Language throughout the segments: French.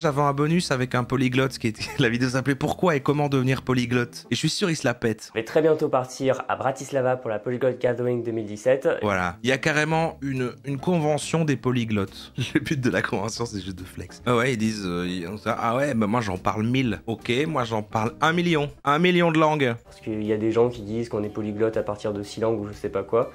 J'avais un bonus avec un polyglotte qui était... La vidéo s'appelait Pourquoi et comment devenir polyglotte. Et je suis sûr il se la pète. Je vais très bientôt partir à Bratislava pour la Polyglot Gathering 2017. Voilà. Il y a carrément une convention des polyglottes. Le but de la convention, c'est juste de flex. Ah ouais, ils disent... ah ouais, bah moi j'en parle 1000. Ok, moi j'en parle 1 million. 1 million de langues. Parce qu'il y a des gens qui disent qu'on est polyglotte à partir de 6 langues ou je sais pas quoi.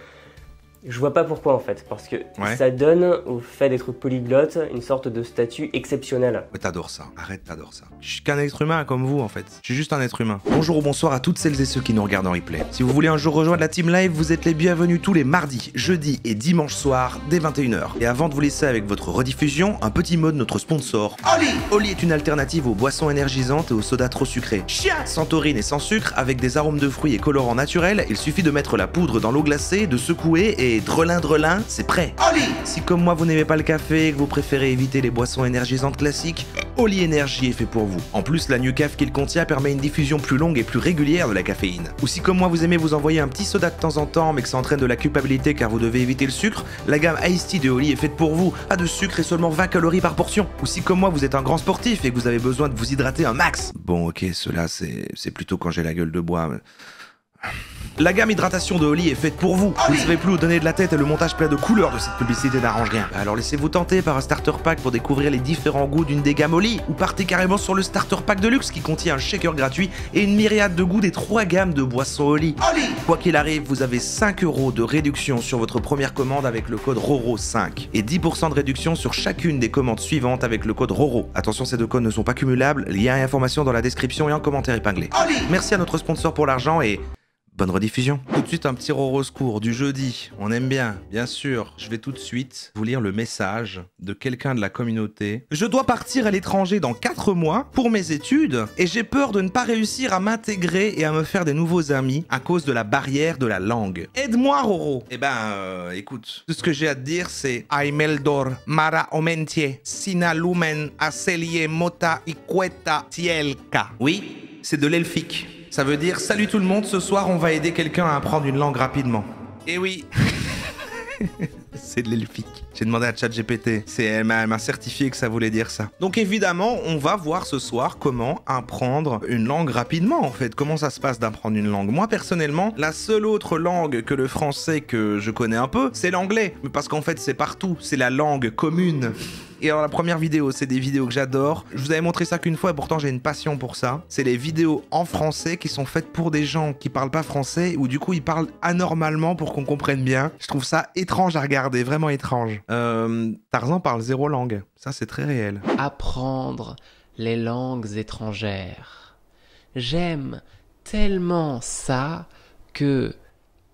Je vois pas pourquoi en fait, parce que ça donne au fait d'être polyglotte une sorte de statut exceptionnel. Ouais, t'adores ça, arrête, t'adores ça. Je suis qu'un être humain comme vous en fait, je suis juste un être humain. Bonjour ou bonsoir à toutes celles et ceux qui nous regardent en replay. Si vous voulez un jour rejoindre la team live, vous êtes les bienvenus tous les mardis, jeudis et dimanches soirs dès 21h. Et avant de vous laisser avec votre rediffusion, un petit mot de notre sponsor, Oli. Oli est une alternative aux boissons énergisantes et aux sodas trop sucrés. Chien. Sans taurine et sans sucre, avec des arômes de fruits et colorants naturels, il suffit de mettre la poudre dans l'eau glacée, de secouer et drelin, c'est prêt. Oli. Si comme moi vous n'aimez pas le café et que vous préférez éviter les boissons énergisantes classiques, Oli Energy est fait pour vous. En plus, la Nucaf qu'il contient permet une diffusion plus longue et plus régulière de la caféine. Ou si comme moi vous aimez vous envoyer un petit soda de temps en temps mais que ça entraîne de la culpabilité car vous devez éviter le sucre, la gamme Iced Tea de Oli est faite pour vous. Pas de sucre et seulement 20 calories par portion. Ou si comme moi vous êtes un grand sportif et que vous avez besoin de vous hydrater un max. Bon ok, cela c'est plutôt quand j'ai la gueule de bois. Mais... La gamme hydratation de Oli est faite pour vous. Vous ne savez plus où donner de la tête et le montage plein de couleurs de cette publicité n'arrange rien. Alors laissez-vous tenter par un starter pack pour découvrir les différents goûts d'une des gammes Oli. Ou partez carrément sur le starter pack de luxe qui contient un shaker gratuit et une myriade de goûts des 3 gammes de boissons Oli. Quoi qu'il arrive, vous avez 5 € de réduction sur votre première commande avec le code RORO5 et 10% de réduction sur chacune des commandes suivantes avec le code RORO. Attention, ces deux codes ne sont pas cumulables, lien et information dans la description et en commentaire épinglé. Merci à notre sponsor pour l'argent et... bonne rediffusion. Tout de suite un petit horoscope du jeudi, on aime bien sûr. Je vais tout de suite vous lire le message de quelqu'un de la communauté. Je dois partir à l'étranger dans 4 mois pour mes études et j'ai peur de ne pas réussir à m'intégrer et à me faire des nouveaux amis à cause de la barrière de la langue. Aide-moi Roro. Eh ben écoute, tout ce que j'ai à te dire c'est Aimeldor, Mara Omentie, Sina Lumen, Aselie Mota Iqueta Tielka. Oui, c'est de l'elfique. Ça veut dire, salut tout le monde, ce soir on va aider quelqu'un à apprendre une langue rapidement. Eh oui. C'est de l'elfique. J'ai demandé à ChatGPT. Elle m'a certifié que ça voulait dire ça. Donc évidemment, on va voir ce soir comment apprendre une langue rapidement en fait. Comment ça se passe d'apprendre une langue. Moi personnellement, la seule autre langue que le français que je connais un peu, c'est l'anglais. Mais parce qu'en fait c'est partout, c'est la langue commune. Et alors la première vidéo, c'est des vidéos que j'adore. Je vous avais montré ça qu'une fois et pourtant j'ai une passion pour ça. C'est les vidéos en français qui sont faites pour des gens qui parlent pas français ou du coup ils parlent anormalement pour qu'on comprenne bien. Je trouve ça étrange à regarder, vraiment étrange. Tarzan parle 0 langue, ça c'est très réel. Apprendre les langues étrangères. J'aime tellement ça que,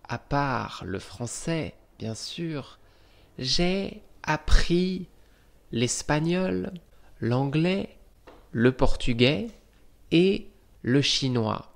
à part le français, bien sûr, j'ai appris l'espagnol, l'anglais, le portugais et le chinois.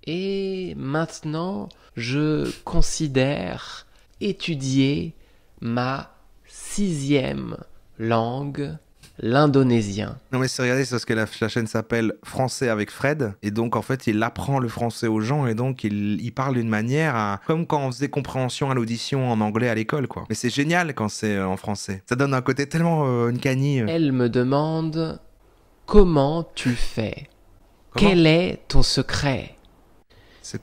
Et maintenant, je considère étudier ma 6e langue, l'indonésien. Non mais c'est regardez, c'est parce que la chaîne s'appelle Français avec Fred et donc en fait il apprend le français aux gens et donc il parle d'une manière comme quand on faisait compréhension à l'audition en anglais à l'école quoi. Mais c'est génial quand c'est en français. Ça donne un côté tellement une canille. Elle me demande comment tu fais. Quel est ton secret?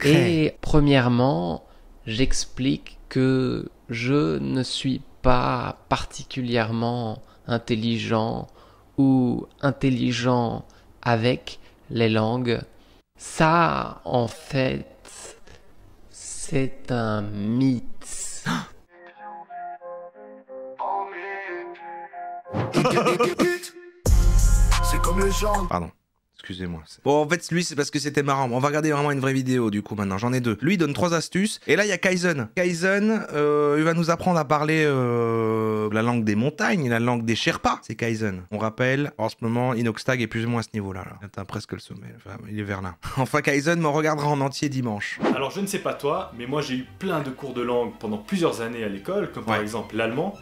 Et premièrement, j'explique que je ne suis pas particulièrement intelligent ou intelligent avec les langues. Ça, en fait, c'est un mythe. C'est comme les gens. Pardon. Excusez-moi. Bon, en fait, lui, c'est parce que c'était marrant. On va regarder vraiment une vraie vidéo, du coup, maintenant. J'en ai 2. Lui, il donne 3 astuces. Et là, il y a Kaizen. Kaizen, il va nous apprendre à parler la langue des montagnes, la langue des Sherpas. C'est Kaizen. On rappelle, en ce moment, Inoxtag est plus ou moins à ce niveau-là. Il atteint presque le sommet. Enfin, il est vers là. Enfin, Kaizen me regardera en entier dimanche. Alors, je ne sais pas toi, mais moi, j'ai eu plein de cours de langue pendant plusieurs années à l'école, comme par exemple l'allemand.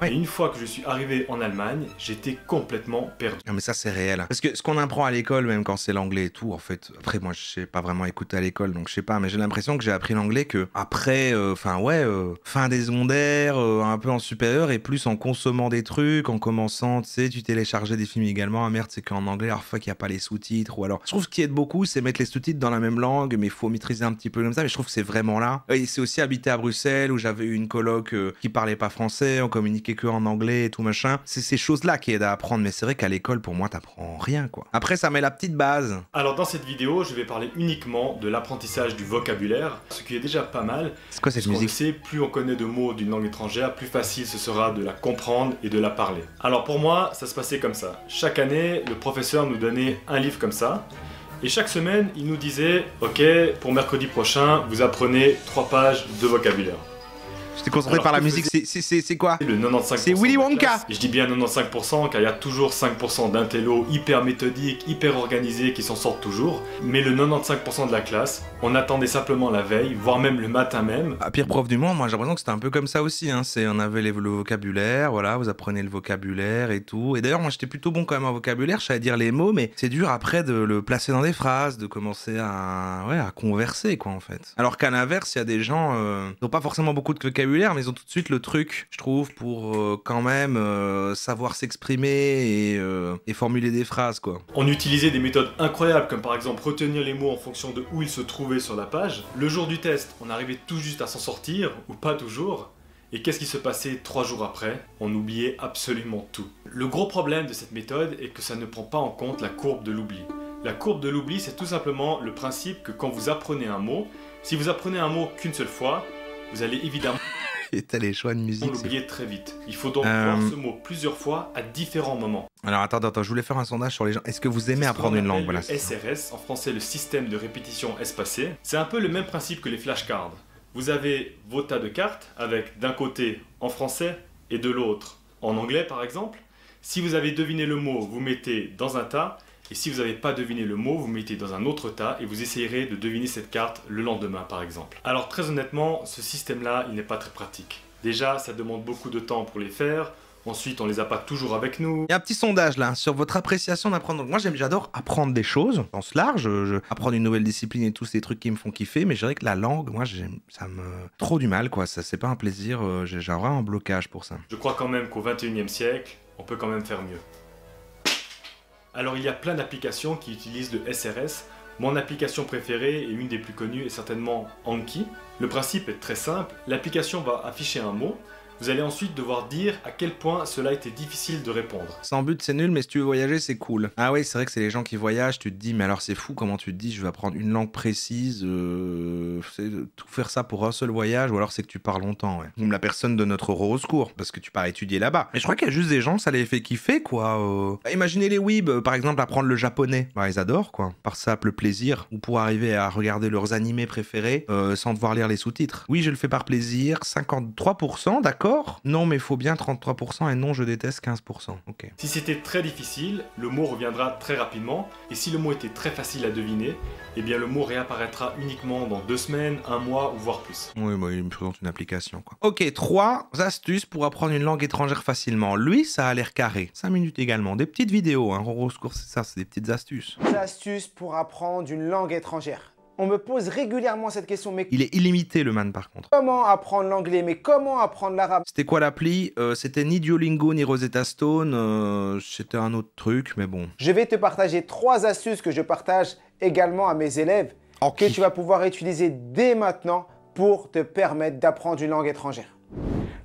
Et une fois que je suis arrivé en Allemagne, j'étais complètement perdu. Non mais ça c'est réel. Parce que ce qu'on apprend à l'école, même quand c'est l'anglais et tout, en fait, après moi je sais pas vraiment écouter à l'école, donc je sais pas, mais j'ai l'impression que j'ai appris l'anglais que après, fin des secondaires, un peu en supérieur et plus en consommant des trucs, en commençant, tu sais, tu téléchargeais des films également, ah merde c'est qu'en anglais, alors fuck, il y a pas les sous-titres, ou alors, je trouve ce qui aide beaucoup, c'est mettre les sous-titres dans la même langue, mais il faut maîtriser un petit peu comme ça, mais je trouve que c'est vraiment là. Et c'est aussi habité à Bruxelles, où j'avais eu une coloc qui parlait pas français, on communiquait que en anglais et tout machin. C'est ces choses-là qui aident à apprendre, mais c'est vrai qu'à l'école, pour moi, t'apprends rien, quoi. Après, ça met la petite base. Alors, dans cette vidéo, je vais parler uniquement de l'apprentissage du vocabulaire, ce qui est déjà pas mal. C'est quoi cette musique ? Sait, plus on connaît de mots d'une langue étrangère, plus facile ce sera de la comprendre et de la parler. Alors, pour moi, ça se passait comme ça. Chaque année, le professeur nous donnait un livre comme ça. Et chaque semaine, il nous disait « Ok, pour mercredi prochain, vous apprenez 3 pages de vocabulaire. » J'étais concentré par la musique, c'est quoi ? Le 95%. C'est Willy Wonka. Et je dis bien 95% car il y a toujours 5% d'intellos hyper méthodiques, hyper organisés qui s'en sortent toujours. Mais le 95% de la classe, on attendait simplement la veille, voire même le matin même. À pire prof du monde, moi j'ai l'impression que c'était un peu comme ça aussi. Hein. On avait le vocabulaire, voilà, vous apprenez le vocabulaire et tout. Et d'ailleurs, moi j'étais plutôt bon quand même en vocabulaire, je savais dire les mots, mais c'est dur après de le placer dans des phrases, de commencer à converser quoi en fait. Alors qu'à l'inverse, il y a des gens qui n'ont pas forcément beaucoup de vocabulaire, mais ils ont tout de suite le truc, je trouve, pour quand même savoir s'exprimer et formuler des phrases, quoi. On utilisait des méthodes incroyables, comme par exemple retenir les mots en fonction de où ils se trouvaient sur la page. Le jour du test, on arrivait tout juste à s'en sortir, ou pas toujours. Et qu'est-ce qui se passait 3 jours après ? On oubliait absolument tout. Le gros problème de cette méthode est que ça ne prend pas en compte la courbe de l'oubli. La courbe de l'oubli, c'est tout simplement le principe que quand vous apprenez un mot, si vous apprenez un mot qu'une seule fois, vous allez évidemment et t'as les choix de musique. l'oublier très vite. Il faut donc voir ce mot plusieurs fois à différents moments. Alors attends, je voulais faire un sondage sur les gens. Est-ce que vous aimez apprendre une langue ? Voilà. SRS, en français le système de répétition espacée. C'est un peu le même principe que les flashcards. Vous avez vos tas de cartes avec d'un côté en français et de l'autre en anglais par exemple. Si vous avez deviné le mot, vous mettez dans un tas. Et si vous n'avez pas deviné le mot, vous mettez dans un autre tas et vous essayerez de deviner cette carte le lendemain par exemple. Alors très honnêtement, ce système-là, il n'est pas très pratique. Déjà, ça demande beaucoup de temps pour les faire. Ensuite, on les a pas toujours avec nous. Il y a un petit sondage là sur votre appréciation d'apprendre. Moi, j'adore apprendre des choses, en sens large. Apprendre une nouvelle discipline et tous ces trucs qui me font kiffer. Mais je dirais que la langue, moi, ça me trop du mal, quoi. Ça, c'est pas un plaisir. J'ai vraiment un blocage pour ça. Je crois quand même qu'au 21e siècle, on peut quand même faire mieux. Alors il y a plein d'applications qui utilisent le SRS. Mon application préférée et une des plus connues est certainement Anki. Le principe est très simple, l'application va afficher un mot. Vous allez ensuite devoir dire à quel point cela était difficile de répondre. Sans but, c'est nul, mais si tu veux voyager, c'est cool. Ah oui, c'est vrai que c'est les gens qui voyagent, tu te dis, mais alors c'est fou, comment tu te dis, je vais apprendre une langue précise, tout faire ça pour un seul voyage, ou alors c'est que tu pars longtemps, ouais. Comme la personne de notre Euro au secours, parce que tu pars étudier là-bas. Mais je crois qu'il y a juste des gens, ça les fait kiffer, quoi. Imaginez les weebs, par exemple, apprendre le japonais. Bah, ils adorent, quoi. Par simple plaisir, ou pour arriver à regarder leurs animés préférés, sans devoir lire les sous-titres. Oui, je le fais par plaisir, 53%, d'accord. Non, mais il faut bien 33% et non, je déteste 15%. Ok. Si c'était très difficile, le mot reviendra très rapidement. Et si le mot était très facile à deviner, eh bien le mot réapparaîtra uniquement dans 2 semaines, 1 mois ou voire plus. Oui, bah, il me présente une application, quoi. Ok, 3 astuces pour apprendre une langue étrangère facilement. Lui, ça a l'air carré. 5 minutes également. Des petites vidéos, hein. Au secours, c'est ça, c'est des petites astuces. Des astuces pour apprendre une langue étrangère. On me pose régulièrement cette question, mais il est illimité le man par contre. Comment apprendre l'anglais? Mais comment apprendre l'arabe? C'était quoi l'appli? C'était ni Duolingo ni Rosetta Stone, c'était un autre truc, mais bon. Je vais te partager 3 astuces que je partage également à mes élèves, que tu vas pouvoir utiliser dès maintenant pour te permettre d'apprendre une langue étrangère.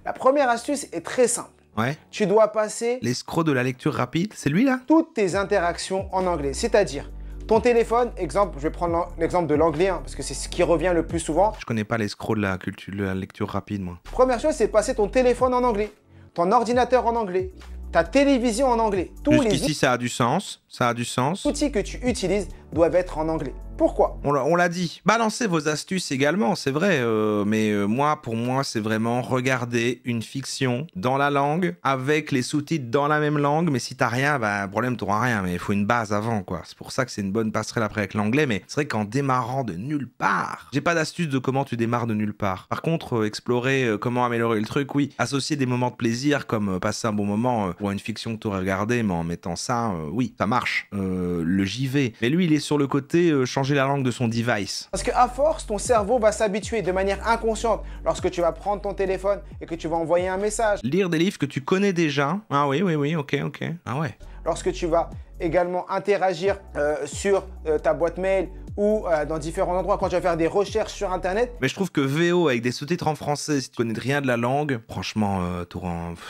La première astuce est très simple. Ouais. Tu dois passer l'escroc de la lecture rapide, c'est lui là? Toutes tes interactions en anglais, c'est-à-dire ton téléphone, exemple, je vais prendre l'exemple de l'anglais, hein, parce que c'est ce qui revient le plus souvent. Je connais pas l'escroc de la lecture rapide, moi. Première chose, c'est passer ton téléphone en anglais, ton ordinateur en anglais, ta télévision en anglais. Jusqu'ici, ça a du sens, ça a du sens. Les outils que tu utilises doivent être en anglais. Pourquoi? On l'a dit. Balancez vos astuces également, c'est vrai. Mais pour moi, c'est vraiment regarder une fiction dans la langue avec les sous-titres dans la même langue. Mais si t'as rien, problème, t'auras rien. Mais il faut une base avant, quoi. C'est pour ça que c'est une bonne passerelle après avec l'anglais. Mais c'est vrai qu'en démarrant de nulle part, j'ai pas d'astuce de comment tu démarres de nulle part. Par contre, explorer comment améliorer le truc, oui. Associer des moments de plaisir comme passer un bon moment pour une fiction que t'aurais regardée, mais en mettant ça, oui, ça marche. Le JV. Mais lui, il est sur le côté changer la langue de son device. Parce qu'à force, ton cerveau va s'habituer de manière inconsciente lorsque tu vas prendre ton téléphone et que tu vas envoyer un message. Lire des livres que tu connais déjà. Ah oui, ok. Ah ouais. Lorsque tu vas également interagir sur ta boîte mail ou dans différents endroits quand tu vas faire des recherches sur internet. Mais je trouve que VO avec des sous-titres en français, si tu connais rien de la langue, franchement,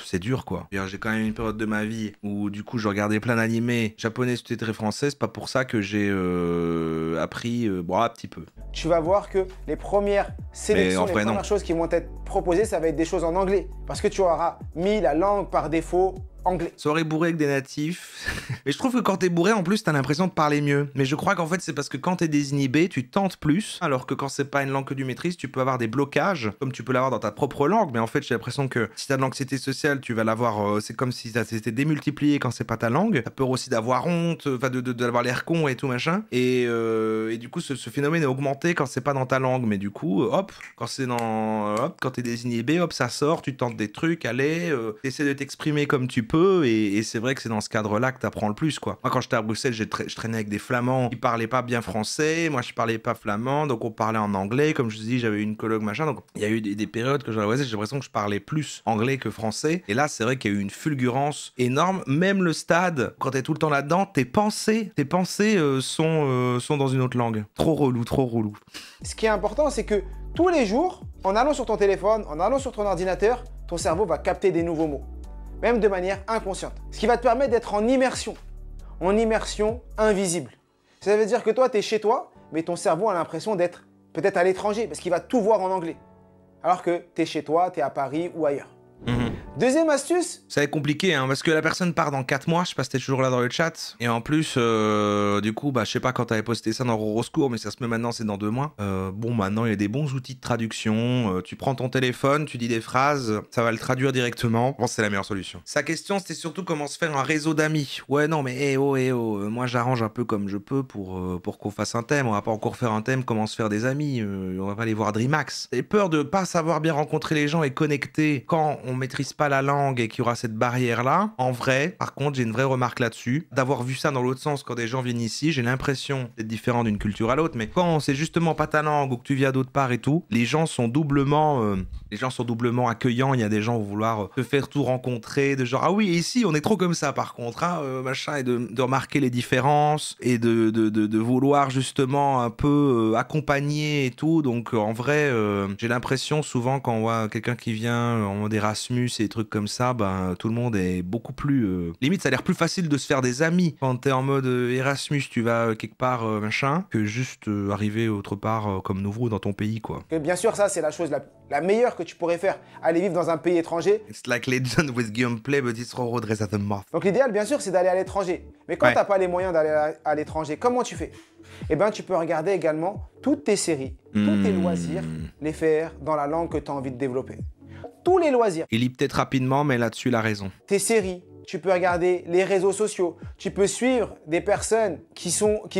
c'est dur quoi. J'ai quand même une période de ma vie où du coup je regardais plein d'animés japonais sous-titrés français, c'est pas pour ça que j'ai appris un petit peu. Tu vas voir que les premières sélections, les premières choses qui vont être proposées, ça va être des choses en anglais. Parce que tu auras mis la langue par défaut anglais. Soirée bourrée avec des natifs. Mais je trouve que quand t'es bourré, en plus, t'as l'impression de parler mieux. Mais je crois qu'en fait, c'est parce que quand t'es désinhibé, tu tentes plus. Alors que quand c'est pas une langue que tu maîtrises, tu peux avoir des blocages, comme tu peux l'avoir dans ta propre langue. Mais en fait, j'ai l'impression que si t'as de l'anxiété sociale, tu vas l'avoir. C'est comme si ça s'était démultiplié quand c'est pas ta langue. T'as peur aussi d'avoir honte, d'avoir l'air con et tout machin. Et du coup, ce phénomène est augmenté quand c'est pas dans ta langue. Mais du coup, quand t'es désinhibé, ça sort, tu tentes des trucs, allez, t'essaies de t'exprimer comme tu peux. Et c'est vrai que c'est dans ce cadre-là que t'apprends le plus, quoi. Moi, quand j'étais à Bruxelles, je traînais avec des Flamands qui parlaient pas bien français. Moi, je parlais pas flamand, donc on parlait en anglais. Comme je te dis, j'avais une coloc, machin. Donc, il y a eu des périodes que j'ai l'impression que je parlais plus anglais que français. Et là, c'est vrai qu'il y a eu une fulgurance énorme. Même le stade, quand t'es tout le temps là-dedans, tes pensées sont dans une autre langue. Trop relou. Ce qui est important, c'est que tous les jours, en allant sur ton téléphone, en allant sur ton ordinateur, ton cerveau va capter des nouveaux mots. Même de manière inconsciente. Ce qui va te permettre d'être en immersion invisible. Ça veut dire que toi, tu es chez toi, mais ton cerveau a l'impression d'être peut-être à l'étranger, parce qu'il va tout voir en anglais. Alors que tu es chez toi, tu es à Paris ou ailleurs. Deuxième astuce. Ça va être compliqué, hein, parce que la personne part dans 4 mois, je sais pas si t'es toujours là dans le chat, et en plus, du coup, je sais pas quand t'avais posté ça dans Roroscours, mais ça se met maintenant, c'est dans 2 mois. Maintenant, il y a des bons outils de traduction, tu prends ton téléphone, tu dis des phrases, ça va le traduire directement, bon, c'est la meilleure solution. Sa question, c'était surtout comment se faire un réseau d'amis. Ouais, non, mais moi j'arrange un peu comme je peux pour qu'on fasse un thème, on va pas encore faire un thème, comment se faire des amis, on va pas aller voir Dreamax. J'ai peur de pas savoir bien rencontrer les gens et connecter quand on maîtrise pas la langue et qu'il y aura cette barrière-là. En vrai, par contre, j'ai une vraie remarque là-dessus. D'avoir vu ça dans l'autre sens quand des gens viennent ici, j'ai l'impression d'être différent d'une culture à l'autre, mais quand c'est justement pas ta langue ou que tu viens d'autre part et tout, les gens sont doublement accueillants. Il y a des gens qui vont vouloir te faire tout rencontrer, de genre, ah oui, ici, on est trop comme ça par contre, hein, machin, et de remarquer les différences et de vouloir justement un peu accompagner et tout. Donc, en vrai, j'ai l'impression souvent quand on voit quelqu'un qui vient en mode Erasmus et des trucs comme ça, tout le monde est beaucoup plus... Limite, ça a l'air plus facile de se faire des amis quand t'es en mode Erasmus, tu vas quelque part, machin, que juste arriver autre part comme nouveau dans ton pays, quoi. Et bien sûr, ça, c'est la chose la meilleure que tu pourrais faire. Aller vivre dans un pays étranger. It's like Legend with gameplay, but it's raw dressed as a moth. Donc l'idéal, bien sûr, c'est d'aller à l'étranger. Mais quand t'as pas les moyens d'aller à l'étranger, comment tu fais? Eh bien, tu peux regarder également toutes tes séries, tous tes loisirs, les faire dans la langue que tu as envie de développer. Tous les loisirs. Il lit peut-être rapidement, mais là-dessus, il a raison. Tes séries, tu peux regarder les réseaux sociaux, tu peux suivre des personnes qui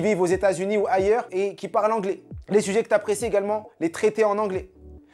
vivent aux États-Unis ou ailleurs et qui parlent anglais. Les sujets que tu apprécies également, les traités en anglais.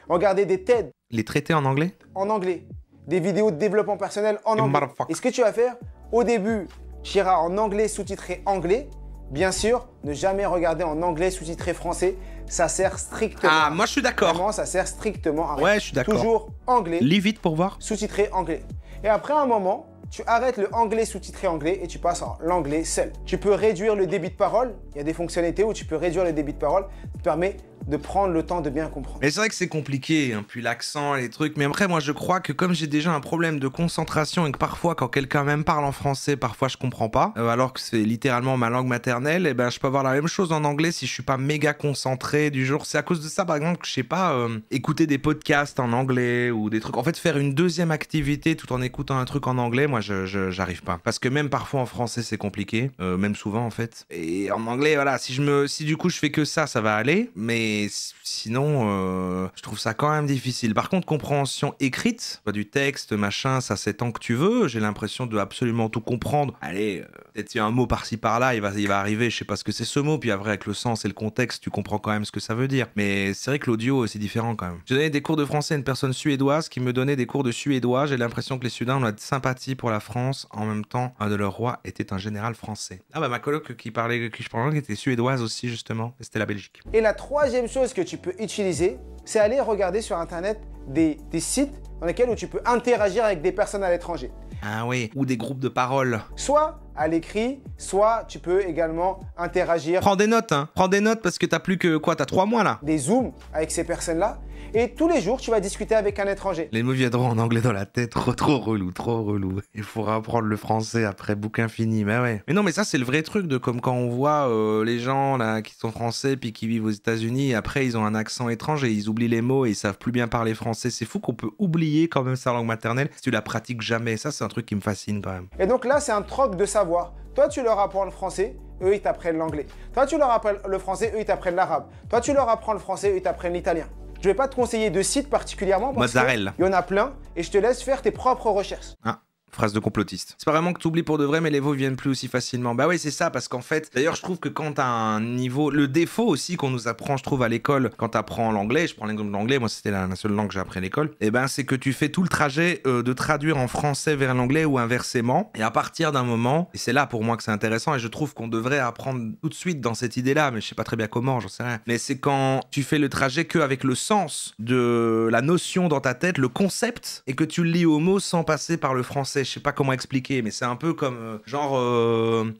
Regarder des TED. Les traités en anglais? En anglais. Des vidéos de développement personnel en anglais. Et ce que tu vas faire, au début, tu iras en anglais sous-titré anglais. Bien sûr, ne jamais regarder en anglais sous-titré français. Ça sert strictement. Ah, moi je suis d'accord. Vraiment, ça sert strictement à rien. Ouais, je suis d'accord. Toujours anglais. Lis vite pour voir. Sous-titré anglais. Et après un moment, tu arrêtes le anglais sous-titré anglais et tu passes en l'anglais seul. Tu peux réduire le débit de parole. Il y a des fonctionnalités où tu peux réduire le débit de parole. Ça te permet de prendre le temps de bien comprendre. Mais c'est vrai que c'est compliqué, hein, puis l'accent et les trucs. Mais après, moi, je crois que comme j'ai déjà un problème de concentration et que parfois, quand quelqu'un même parle en français, parfois je comprends pas, alors que c'est littéralement ma langue maternelle, et ben je peux avoir la même chose en anglais si je suis pas méga concentré du jour. C'est à cause de ça, par exemple, que je sais pas, écouter des podcasts en anglais ou des trucs. En fait, faire une deuxième activité tout en écoutant un truc en anglais, moi, j'arrive pas. Parce que même parfois en français, c'est compliqué, même souvent en fait. Et en anglais, voilà, si du coup je fais que ça va aller. Mais sinon, je trouve ça quand même difficile. Par contre, compréhension écrite, du texte, machin, ça c'est tant que tu veux. J'ai l'impression de absolument tout comprendre. Allez, peut-être il y a un mot par-ci par-là, il va arriver, je sais pas ce que c'est ce mot, puis après avec le sens et le contexte, tu comprends quand même ce que ça veut dire. Mais c'est vrai que l'audio, c'est différent quand même. J'ai donné des cours de français à une personne suédoise qui me donnait des cours de suédois. J'ai l'impression que les Suédois ont de sympathie pour la France. En même temps, un de leurs rois était un général français. Ah bah ma coloc qui je parlais, qui était suédoise aussi justement, et c'était la Belgique. Et la troisième chose que tu peux utiliser, c'est aller regarder sur internet des sites dans lesquels où tu peux interagir avec des personnes à l'étranger. Ah oui, ou des groupes de parole. Soit à l'écrit, soit tu peux également interagir. Prends des notes, hein. Prends des notes parce que t'as plus que quoi, t'as 3 mois là. Des zooms avec ces personnes-là. Et tous les jours, tu vas discuter avec un étranger. Les mots viendront en anglais dans la tête, trop relou, trop relou. Il faudra apprendre le français après bouquin fini, mais ouais. Mais non, mais ça c'est le vrai truc de comme quand on voit les gens là qui sont français puis qui vivent aux États-Unis, après ils ont un accent étrange et ils oublient les mots et ils savent plus bien parler français. C'est fou qu'on peut oublier quand même sa langue maternelle si tu la pratiques jamais. Ça c'est un truc qui me fascine quand même. Et donc là, c'est un troc de savoir. Toi, tu leur apprends le français, eux ils t'apprennent l'anglais. Toi, tu leur apprends le français, eux ils t'apprennent l'arabe. Toi, tu leur apprends le français, eux ils t'apprennent l'italien. Je vais pas te conseiller de site particulièrement parce qu'il y en a plein et je te laisse faire tes propres recherches. Ah. Phrase de complotiste. C'est pas vraiment que tu oublies pour de vrai, mais les mots viennent plus aussi facilement. Bah oui, c'est ça, parce qu'en fait, d'ailleurs, je trouve que quand t'as un niveau... Le défaut aussi qu'on nous apprend, je trouve, à l'école, quand t'apprends l'anglais, je prends l'exemple de l'anglais, moi c'était la seule langue que j'ai appris à l'école, et ben c'est que tu fais tout le trajet de traduire en français vers l'anglais ou inversement, et à partir d'un moment, et c'est là pour moi que c'est intéressant, et je trouve qu'on devrait apprendre tout de suite dans cette idée-là, mais je sais pas très bien comment, j'en sais rien, mais c'est quand tu fais le trajet qu'avec le sens de la notion dans ta tête, le concept, et que tu le lis au mot sans passer par le français. Je sais pas comment expliquer, mais c'est un peu comme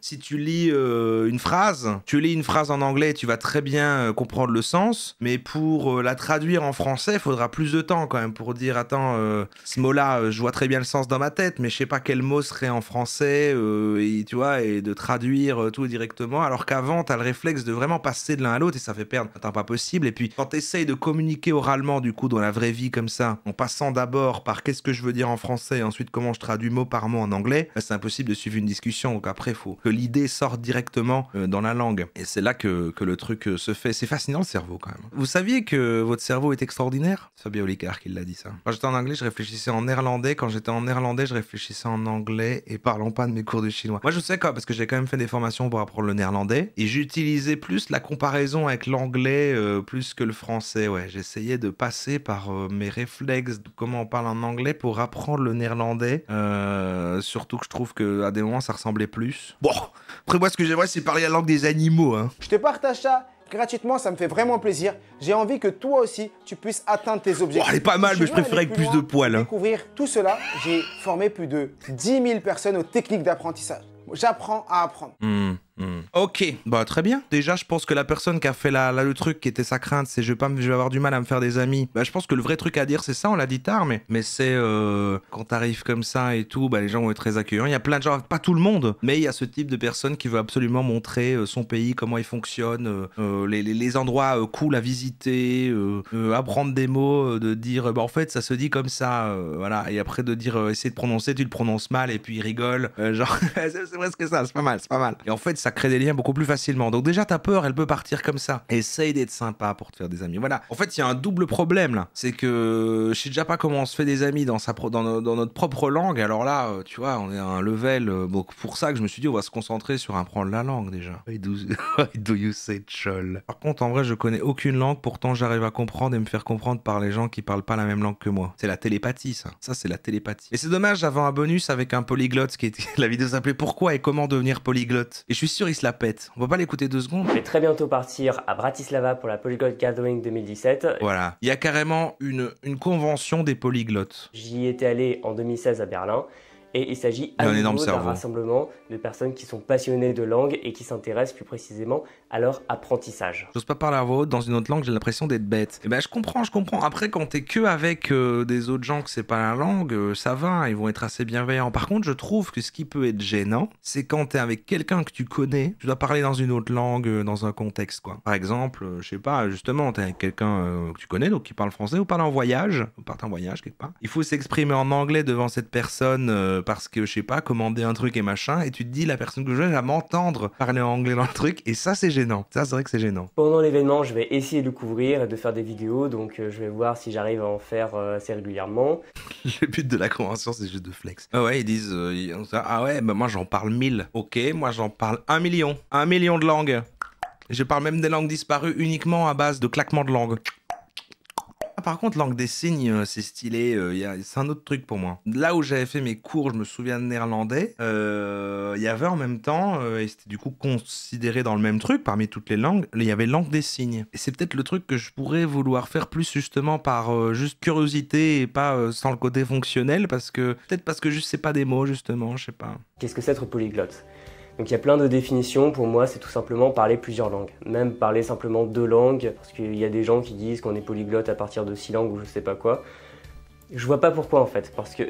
si tu lis une phrase, en anglais, tu vas très bien comprendre le sens, mais pour la traduire en français, il faudra plus de temps quand même pour dire attends, ce mot-là, je vois très bien le sens dans ma tête, mais je sais pas quel mot serait en français, et tu vois, et de traduire tout directement, alors qu'avant, t'as le réflexe de vraiment passer de l'un à l'autre et ça fait perdre un temps pas possible. Et puis quand t'essayes de communiquer oralement, du coup, dans la vraie vie comme ça, en passant d'abord par qu'est-ce que je veux dire en français et ensuite comment je traduis mot par mot en anglais, c'est impossible de suivre une discussion. Donc après, il faut que l'idée sorte directement dans la langue. Et c'est là que le truc se fait. C'est fascinant le cerveau quand même. Vous saviez que votre cerveau est extraordinaire? C'est Fabien Olicard qui l'a dit ça. Quand j'étais en anglais, je réfléchissais en néerlandais. Quand j'étais en néerlandais, je réfléchissais en anglais. Et parlons pas de mes cours de chinois. Moi, je sais quoi, parce que j'ai quand même fait des formations pour apprendre le néerlandais. Et j'utilisais plus la comparaison avec l'anglais plus que le français. Ouais, j'essayais de passer par mes réflexes de comment on parle en anglais pour apprendre le néerlandais. Surtout que je trouve qu'à des moments ça ressemblait plus. Bon, après moi ce que j'aimerais c'est parler la langue des animaux, hein. Je te partage ça gratuitement, ça me fait vraiment plaisir. J'ai envie que toi aussi tu puisses atteindre tes objectifs. Oh, elle est pas mal, mais je préférais avec plus de poils. Hein. Découvrir tout cela, j'ai formé plus de 10 000 personnes aux techniques d'apprentissage. J'apprends à apprendre. Ok, bah très bien. Déjà, je pense que la personne qui a fait le truc qui était sa crainte, c'est je vais avoir du mal à me faire des amis. Bah je pense que le vrai truc à dire c'est ça, on l'a dit tard, mais c'est quand t'arrives comme ça et tout, bah les gens vont être très accueillants. Il y a plein de gens, pas tout le monde, mais il y a ce type de personne qui veut absolument montrer son pays, comment il fonctionne, les endroits cool à visiter, apprendre des mots, de dire bah en fait ça se dit comme ça, voilà, et après de dire essayer de prononcer, tu le prononces mal et puis il rigole, genre c'est presque ça, c'est pas mal. Et en fait ça crée des liens beaucoup plus facilement. Donc déjà ta peur elle peut partir comme ça. Essaye d'être sympa pour te faire des amis. Voilà. En fait il y a un double problème là. C'est que je sais déjà pas comment on se fait des amis dans notre propre langue. Alors là tu vois on est à un level. Donc pour ça que je me suis dit on va se concentrer sur apprendre la langue déjà. Why do you say chol? Par contre en vrai je connais aucune langue. Pourtant j'arrive à comprendre et me faire comprendre par les gens qui parlent pas la même langue que moi. C'est la télépathie ça. Ça c'est la télépathie. Et c'est dommage j'avais un bonus avec un polyglotte qui était la vidéo s'appelait Pourquoi et comment devenir polyglotte. Et je suis sûr il se la pète. On va pas l'écouter 2 secondes. Je vais très bientôt partir à Bratislava pour la Polyglot Gathering 2017. Voilà. Il y a carrément une convention des polyglottes. J'y étais allé en 2016 à Berlin. Et il s'agit à nouveau d'un rassemblement de personnes qui sont passionnées de langue et qui s'intéressent plus précisément à leur apprentissage. J'ose pas parler à voix haute dans une autre langue, j'ai l'impression d'être bête. Et ben je comprends. Après, quand t'es que avec des autres gens que c'est pas la langue, ça va, ils vont être assez bienveillants. Par contre, je trouve que ce qui peut être gênant, c'est quand t'es avec quelqu'un que tu connais, tu dois parler dans une autre langue, dans un contexte, quoi. Par exemple, je sais pas, justement, t'es avec quelqu'un que tu connais, donc qui parle français, ou parle en voyage, ou part en voyage quelque part. Il faut s'exprimer en anglais devant cette personne parce que, je sais pas, commander un truc et machin, et tu te dis, la personne que je vais m'entendre parler en anglais dans le truc, et ça, c'est gênant. Ça, c'est vrai que c'est gênant. Pendant l'événement, je vais essayer de le couvrir et de faire des vidéos, donc je vais voir si j'arrive à en faire assez régulièrement. Le but de la convention, c'est juste de flex. Ah ouais, ils disent, ah ouais, bah moi j'en parle 1000. Ok, moi j'en parle 1 million. 1 million de langues. Je parle même des langues disparues uniquement à base de claquements de langue. Par contre, langue des signes, c'est stylé, c'est un autre truc pour moi. Là où j'avais fait mes cours, je me souviens de néerlandais, il y avait en même temps, et c'était du coup considéré dans le même truc, parmi toutes les langues, il y avait langue des signes. Et c'est peut-être le truc que je pourrais vouloir faire plus justement par juste curiosité et pas sans le côté fonctionnel, peut-être parce que juste c'est pas des mots justement, je sais pas. Qu'est-ce que c'est être polyglotte ? Donc il y a plein de définitions, pour moi c'est tout simplement parler plusieurs langues, même parler simplement 2 langues, parce qu'il y a des gens qui disent qu'on est polyglotte à partir de 6 langues ou je sais pas quoi. Je vois pas pourquoi en fait, parce que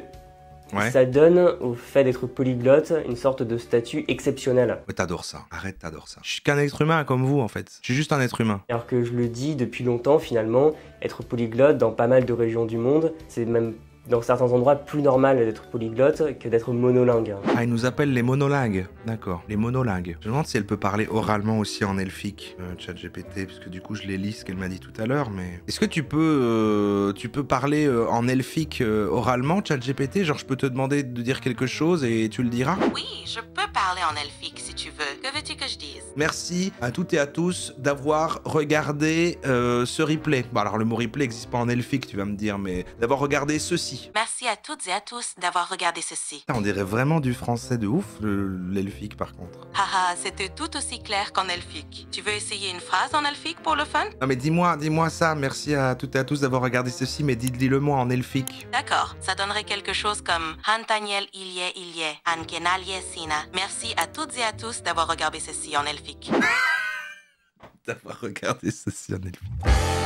ça donne au fait d'être polyglotte une sorte de statut exceptionnel. Ouais, t'adores ça, arrête, t'adores ça. Je suis qu'un être humain comme vous en fait, je suis juste un être humain. Alors que je le dis depuis longtemps finalement, être polyglotte dans pas mal de régions du monde, c'est même dans certains endroits plus normal d'être polyglotte que d'être monolingue. Ah, ils nous appellent les monolingues. D'accord, les monolingues. Je me demande si elle peut parler oralement aussi en elfique, ChatGPT, puisque du coup je les lis ce qu'elle m'a dit tout à l'heure, mais... Est-ce que tu peux parler en elfique oralement, ChatGPT? Genre je peux te demander de dire quelque chose et tu le diras? Oui, je peux parler en elfique si tu veux. Que veux-tu que je dise? Merci à toutes et à tous d'avoir regardé ce replay. Bon alors le mot replay n'existe pas en elfique, tu vas me dire, mais d'avoir regardé ceci. Merci à toutes et à tous d'avoir regardé ceci. On dirait vraiment du français de ouf, l'elfique par contre. Haha, c'était tout aussi clair qu'en elfique. Tu veux essayer une phrase en elfique pour le fun? Non mais dis-moi ça, merci à toutes et à tous d'avoir regardé ceci, mais dis-le-moi en elfique. D'accord, ça donnerait quelque chose comme Hantaniel Ilye, Ankenalye Sina. Merci à toutes et à tous d'avoir regardé ceci en elfique. D'avoir regardé ceci en elfique.